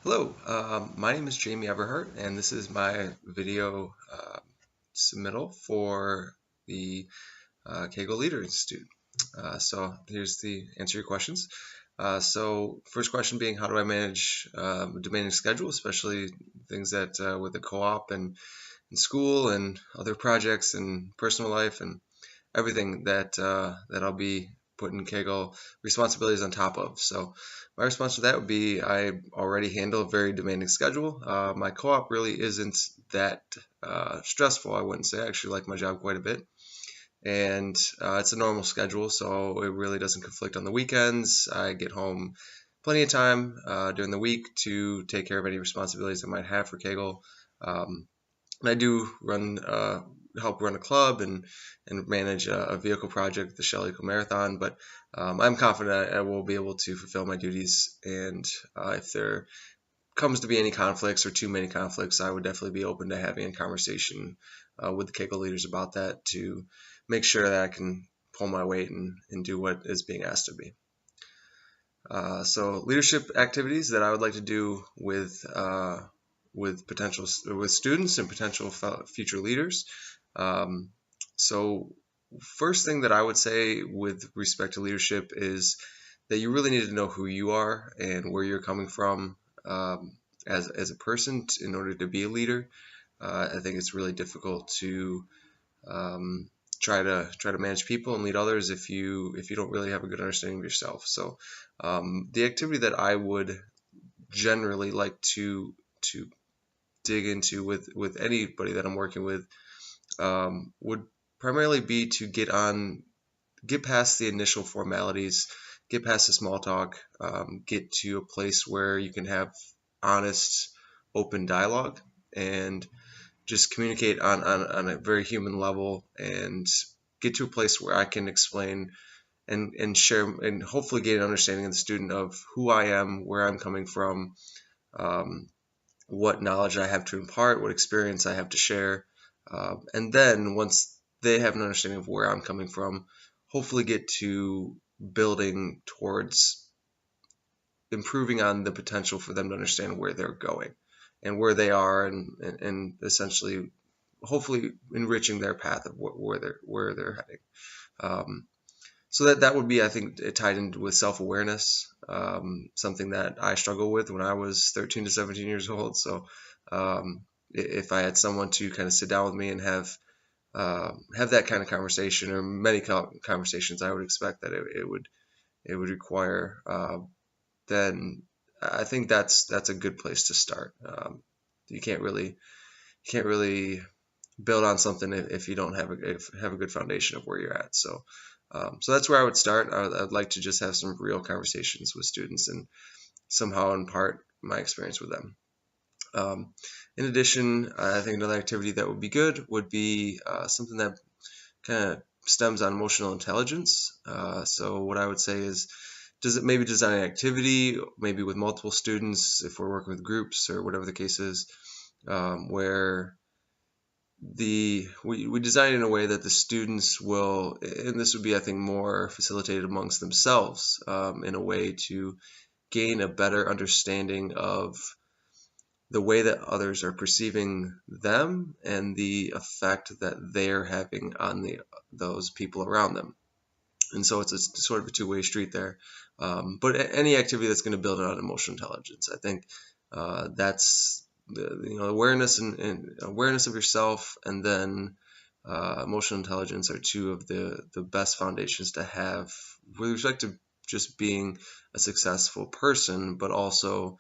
Hello, my name is Jamie Everhart, and this is my video submittal for the Kaggle Leader Institute. So here's the answer your questions. So first question being, how do I manage a demanding schedule, especially things that with the co-op and in school and other projects and personal life and everything that I'll be putting Kaggle responsibilities on top of. So my response to that would be I already handle a very demanding schedule. My co-op really isn't that stressful, I wouldn't say. I actually like my job quite a bit. And it's a normal schedule, so it really doesn't conflict on the weekends. I get home plenty of time during the week to take care of any responsibilities I might have for Kaggle. And I do help run a club and manage a vehicle project, the Shell Eco Marathon. But I'm confident I will be able to fulfill my duties. And if there comes to be any conflicts or too many conflicts, I would definitely be open to having a conversation with the Kaggle leaders about that to make sure that I can pull my weight and do what is being asked of me. So leadership activities that I would like to do with students and potential future leaders. So first thing that I would say with respect to leadership is that you really need to know who you are and where you're coming from as a person in order to be a leader. I think it's really difficult to try to manage people and lead others if you don't really have a good understanding of yourself. So the activity that I would generally like to dig into with anybody that I'm working with would primarily be to get past the initial formalities, get past the small talk, get to a place where you can have honest, open dialogue and just communicate on a very human level and get to a place where I can explain and share and hopefully get an understanding of the student of who I am, where I'm coming from, what knowledge I have to impart, what experience I have to share. And then once they have an understanding of where I'm coming from, hopefully get to building towards improving on the potential for them to understand where they're going and where they are and essentially hopefully enriching their path of where they're heading. So that would be, I think, tied in with self-awareness, something that I struggled with when I was 13 to 17 years old. So if I had someone to kind of sit down with me and have that kind of conversation or many conversations, I would expect that it would require. Then I think that's a good place to start. You can't really build on something if you don't have a good foundation of where you're at. So that's where I would start. I'd like to just have some real conversations with students and somehow impart my experience with them. In addition, I think another activity that would be good would be something that kind of stems on emotional intelligence. So what I would say is, maybe design an activity, maybe with multiple students if we're working with groups or whatever the case is, where we design it in a way that the students will, and this would be, I think, more facilitated amongst themselves, in a way to gain a better understanding of the way that others are perceiving them and the effect that they're having on those people around them. And so it's sort of a two-way street there. But any activity that's going to build on emotional intelligence, I think that's the awareness and awareness of yourself, and then emotional intelligence are two of the best foundations to have with respect to just being a successful person, but also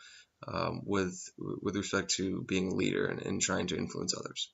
with respect to being a leader and trying to influence others.